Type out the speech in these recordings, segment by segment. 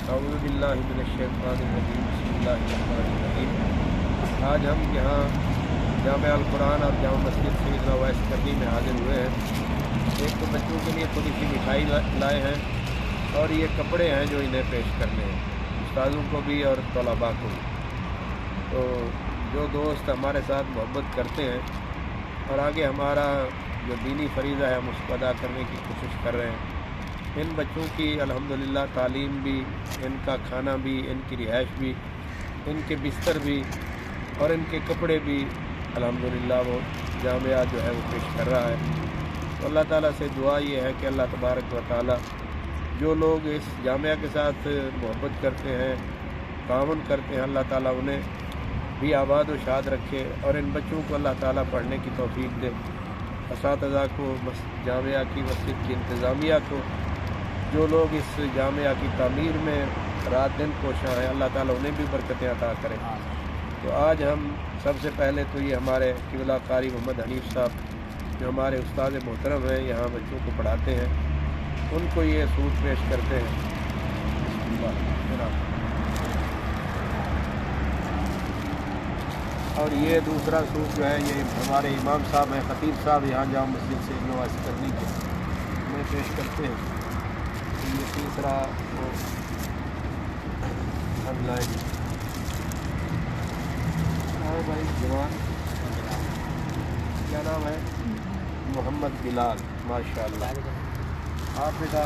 अऊज़ु बिल्लाहि मिनश्शैतानिर्रजीम बिस्मिल्लाहिर्रहमानिर्रहीम। आज हम यहाँ जामे अल कुरान और जामा मस्जिद सैयदना उवैस करनी में हाजिर हुए हैं। एक तो बच्चों के लिए थोड़ी सी मिठाई लाए हैं और ये कपड़े हैं जो इन्हें पेश करने हैं, उस्तादों को भी और तलबा को भी। तो जो दोस्त हमारे साथ मोहब्बत करते हैं और आगे हमारा जो दीनी फरीज़ा है हम उसको अदा करने की कोशिश कर रहे हैं, इन बच्चों की अल्हम्दुलिल्लाह तालीम भी, इनका खाना भी, इनकी रिहाइश भी, इनके बिस्तर भी और इनके कपड़े भी अल्हम्दुलिल्लाह वो जामिया जो है वो पेश कर रहा है। तो अल्लाह ताला से दुआ ये है कि अल्लाह तबारक व ताला जो लोग इस जामिया के साथ मोहब्बत करते हैं, ताउन करते हैं, अल्लाह ताला उन्हें भी आबाद व शाद रखे और इन बच्चों को अल्लाह ताला पढ़ने की तौफीक दे। असातिज़ा को, जामिया की मस्जिद की इंतज़ामिया को, जो लोग इस जामिया की तामीर में रात दिन कोशां हैं, अल्लाह ताला उन्हें भी बरकतें अता करें। तो आज हम सबसे पहले तो ये हमारे क़िबला कारी मोहम्मद हनीफ़ साहब जो हमारे उस्ताद मोहतरम हैं, यहाँ बच्चों को पढ़ाते हैं, उनको ये सूट पेश करते हैं। और ये दूसरा सूट जो है ये हमारे इमाम साहब हैं, ख़तीब साहब यहाँ जामा मस्जिद से नवाज़ करनी के में पेश करते हैं। ये तीसरा वो लाएंगे भाई जवान, क्या नाम है? मोहम्मद बिलाल, माशाअल्लाह। आप बेटा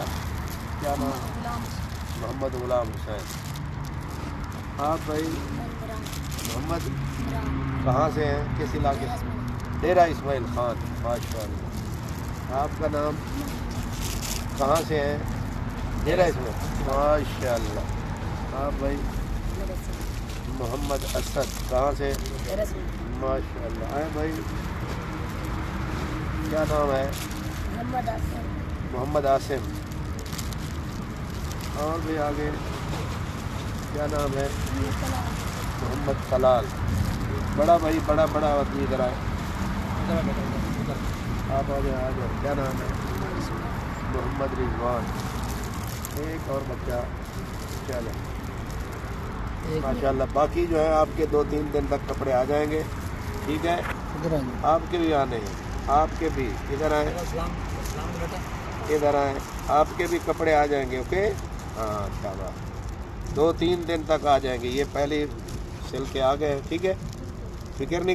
क्या नाम? मोहम्मद गुलाम हुसैन। आप भाई मोहम्मद कहाँ से हैं, किस इलाके से? डेरा इस्माइल खान, माशाअल्लाह। आपका नाम कहाँ से हैं? डेरा इस्माइल, माशाअल्लाह। आप भाई मोहम्मद असद, कहाँ से? माशाअल्लाह। आए भाई क्या नाम है? मोहम्मद आसिम। और भी आगे क्या नाम है? मोहम्मद सलाल। बड़ा भाई बड़ा आदमी इधर आए, आप आ जाओ। क्या नाम है? मोहम्मद रिजवान। एक और बच्चा, चलो माशाअल्लाह। बाकी जो है आपके 2-3 दिन तक कपड़े आ जाएंगे, ठीक है? आपके भी आने हैं, आपके भी इधर आए, इधर आए, आपके भी कपड़े आ जाएंगे। ओके, हाँ शाबाश। 2-3 दिन तक आ जाएंगे, ये पहले सिल के आ गए, ठीक है? फिक्र नहीं